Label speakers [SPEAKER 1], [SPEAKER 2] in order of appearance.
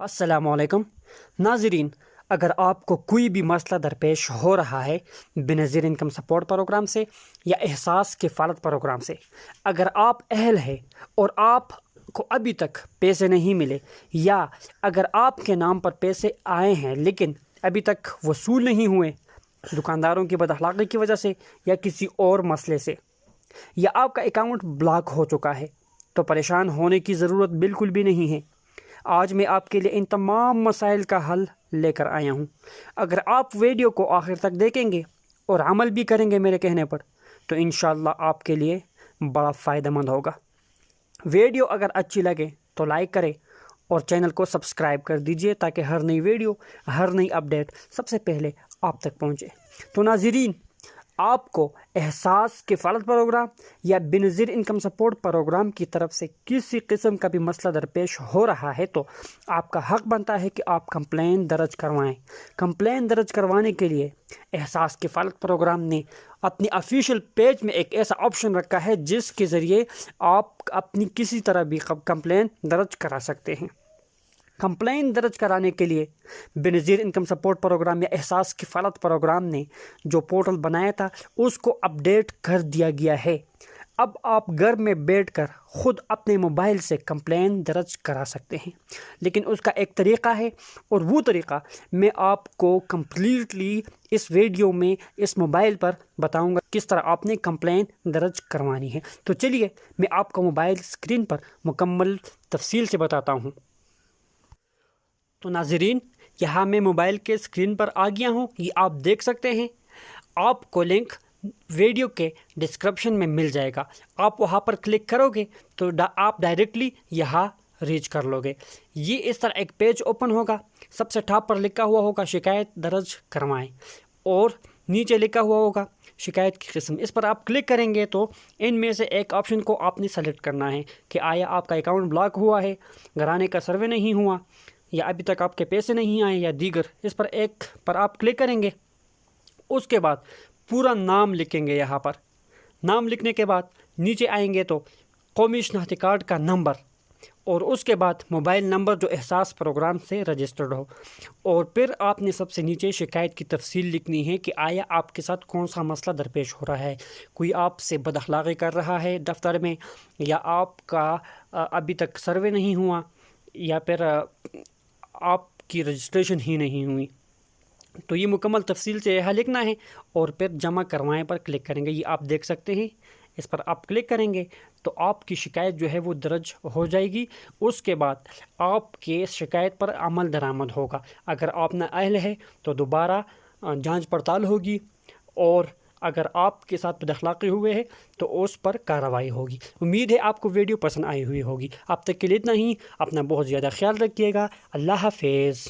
[SPEAKER 1] السلام علیکم ناظرین، اگر آپ کو کوئی بھی مسئلہ درپیش ہو رہا ہے بنظیر انکم سپورٹ پروگرام سے یا احساس کفالت پروگرام سے، اگر آپ اہل ہیں اور آپ کو ابھی تک پیسے نہیں ملے، یا اگر آپ کے نام پر پیسے آئے ہیں لیکن ابھی تک وصول نہیں ہوئے دکانداروں کی بد اخلاقی کی وجہ سے یا کسی اور مسئلے سے، یا آپ کا اکاؤنٹ بلاک ہو چکا ہے، تو پریشان ہونے کی ضرورت بالکل بھی نہیں ہے۔ آج میں آپ کے لیے ان تمام مسائل کا حل لے کر آیا ہوں۔ اگر آپ ویڈیو کو آخر تک دیکھیں گے اور عمل بھی کریں گے میرے کہنے پر، تو انشاءاللہ آپ کے لیے بڑا فائدہ مند ہوگا۔ ویڈیو اگر اچھی لگے تو لائک کریں اور چینل کو سبسکرائب کر دیجئے تاکہ ہر نئی ویڈیو، ہر نئی اپڈیٹ سب سے پہلے آپ تک پہنچے۔ تو ناظرین، آپ کو احساس کفالت پروگرام یا بنظیر انکم سپورٹ پروگرام کی طرف سے کسی قسم کا بھی مسئلہ درپیش ہو رہا ہے تو آپ کا حق بنتا ہے کہ آپ کمپلین درج کروائیں۔ کمپلین درج کروانے کے لیے احساس کفالت پروگرام نے اپنی آفیشیل پیج میں ایک ایسا آپشن رکھا ہے جس کے ذریعے آپ اپنی کسی طرح بھی کمپلین درج کرا سکتے ہیں۔ کمپلین درج کرانے کے لیے بنظیر انکم سپورٹ پروگرام یا احساس کفالت پروگرام نے جو پورٹل بنایا تھا اس کو اپڈیٹ کر دیا گیا ہے۔ اب آپ گھر میں بیٹھ کر خود اپنے موبائل سے کمپلین درج کرا سکتے ہیں، لیکن اس کا ایک طریقہ ہے، اور وہ طریقہ میں آپ کو کمپلیٹلی اس ویڈیو میں اس موبائل پر بتاؤں گا کس طرح آپ نے کمپلین درج کروانی ہے۔ تو چلیے میں آپ کو موبائل اسکرین پر مکمل تفصیل سے بتاتا ہوں۔ تو ناظرین، یہاں میں موبائل کے اسکرین پر آ گیا ہوں، یہ آپ دیکھ سکتے ہیں۔ آپ کو لنک ویڈیو کے ڈسکرپشن میں مل جائے گا، آپ وہاں پر کلک کرو گے تو آپ ڈائریکٹلی یہاں ریچ کر لو گے۔ یہ اس طرح ایک پیج اوپن ہوگا، سب سے ٹاپ پر لکھا ہوا ہوگا شکایت درج کروائیں، اور نیچے لکھا ہوا ہوگا شکایت کی قسم۔ اس پر آپ کلک کریں گے تو ان میں سے ایک آپشن کو آپ نے سلیکٹ کرنا ہے کہ آیا آپ کا اکاؤنٹ بلاک ہوا ہے، گھرانے کا سروے نہیں ہوا، یا ابھی تک آپ کے پیسے نہیں آئے، یا دیگر۔ اس پر ایک پر آپ کلک کریں گے، اس کے بعد پورا نام لکھیں گے۔ یہاں پر نام لکھنے کے بعد نیچے آئیں گے تو قومی شناختی کارڈ کا نمبر، اور اس کے بعد موبائل نمبر جو احساس پروگرام سے رجسٹرڈ ہو، اور پھر آپ نے سب سے نیچے شکایت کی تفصیل لکھنی ہے کہ آیا آپ کے ساتھ کون سا مسئلہ درپیش ہو رہا ہے۔ کوئی آپ سے بد اخلاقی کر رہا ہے دفتر میں، یا آپ کا ابھی تک سروے نہیں ہوا، یا پھر آپ کی رجسٹریشن ہی نہیں ہوئی۔ تو یہ مکمل تفصیل سے یہاں لکھنا ہے، اور پھر جمع کروائیں پر کلک کریں گے۔ یہ آپ دیکھ سکتے ہیں، اس پر آپ کلک کریں گے تو آپ کی شکایت جو ہے وہ درج ہو جائے گی۔ اس کے بعد آپ کے شکایت پر عمل درآمد ہوگا۔ اگر آپ نااہل ہے تو دوبارہ جانچ پڑتال ہوگی، اور اگر آپ کے ساتھ بد اخلاقی ہوئے ہے تو اس پر کارروائی ہوگی۔ امید ہے آپ کو ویڈیو پسند آئی ہوئی ہوگی۔ اب تک کے لیے اتنا ہی۔ اپنا بہت زیادہ خیال رکھیے گا۔ اللہ حافظ۔